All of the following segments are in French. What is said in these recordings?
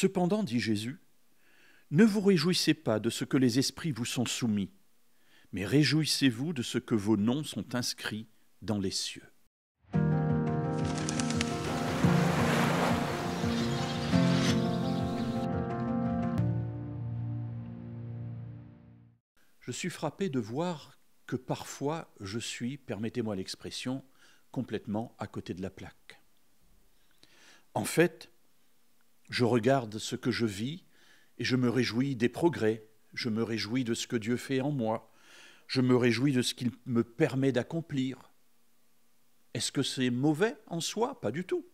Cependant, dit Jésus, ne vous réjouissez pas de ce que les esprits vous sont soumis, mais réjouissez-vous de ce que vos noms sont inscrits dans les cieux. Je suis frappé de voir que parfois je suis, permettez-moi l'expression, complètement à côté de la plaque. En fait, je regarde ce que je vis et je me réjouis des progrès, je me réjouis de ce que Dieu fait en moi, je me réjouis de ce qu'il me permet d'accomplir. Est-ce que c'est mauvais en soi? Pas du tout.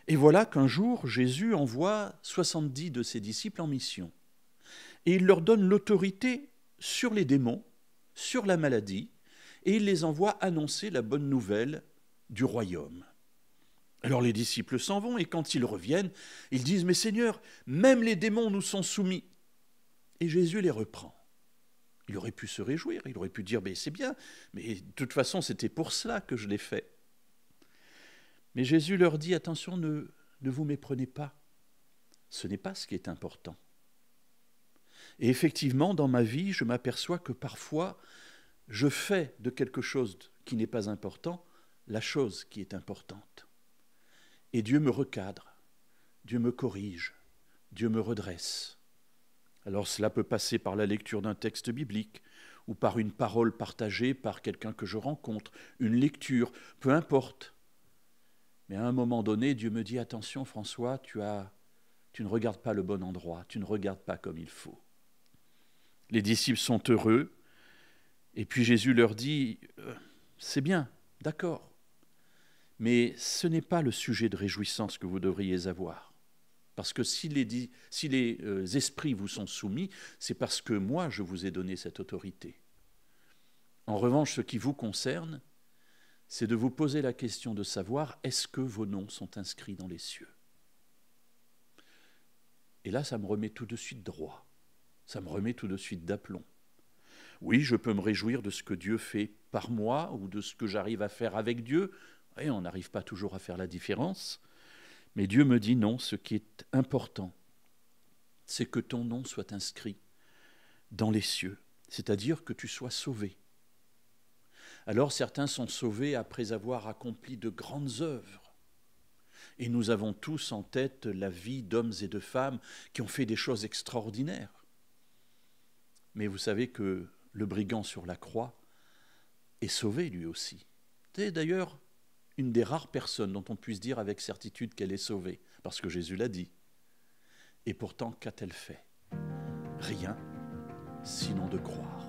Et voilà qu'un jour, Jésus envoie 70 de ses disciples en mission. Et il leur donne l'autorité sur les démons, sur la maladie, et il les envoie annoncer la bonne nouvelle du royaume. Alors les disciples s'en vont, et quand ils reviennent, ils disent « Mais Seigneur, même les démons nous sont soumis !» Et Jésus les reprend. Il aurait pu se réjouir, il aurait pu dire « C'est bien, mais de toute façon, c'était pour cela que je l'ai fait. » Mais Jésus leur dit « Attention, ne vous méprenez pas. Ce n'est pas ce qui est important. » Et effectivement, dans ma vie, je m'aperçois que parfois, je fais de quelque chose qui n'est pas important la chose qui est importante. Et Dieu me recadre, Dieu me corrige, Dieu me redresse. Alors cela peut passer par la lecture d'un texte biblique ou par une parole partagée par quelqu'un que je rencontre, une lecture, peu importe. Mais à un moment donné, Dieu me dit « Attention François, tu ne regardes pas le bon endroit, tu ne regardes pas comme il faut. » Les disciples sont heureux, et puis Jésus leur dit « C'est bien, d'accord, mais ce n'est pas le sujet de réjouissance que vous devriez avoir. Parce que si les esprits vous sont soumis, c'est parce que moi, je vous ai donné cette autorité. En revanche, ce qui vous concerne, c'est de vous poser la question de savoir est-ce que vos noms sont inscrits dans les cieux. » Et là, ça me remet tout de suite droit. Ça me remet tout de suite d'aplomb. Oui, je peux me réjouir de ce que Dieu fait par moi ou de ce que j'arrive à faire avec Dieu. Et on n'arrive pas toujours à faire la différence. Mais Dieu me dit non, ce qui est important, c'est que ton nom soit inscrit dans les cieux, c'est-à-dire que tu sois sauvé. Alors certains sont sauvés après avoir accompli de grandes œuvres. Et nous avons tous en tête la vie d'hommes et de femmes qui ont fait des choses extraordinaires. Mais vous savez que le brigand sur la croix est sauvé lui aussi. C'est d'ailleurs une des rares personnes dont on puisse dire avec certitude qu'elle est sauvée, parce que Jésus l'a dit. Et pourtant, qu'a-t-elle fait? Rien, sinon de croire.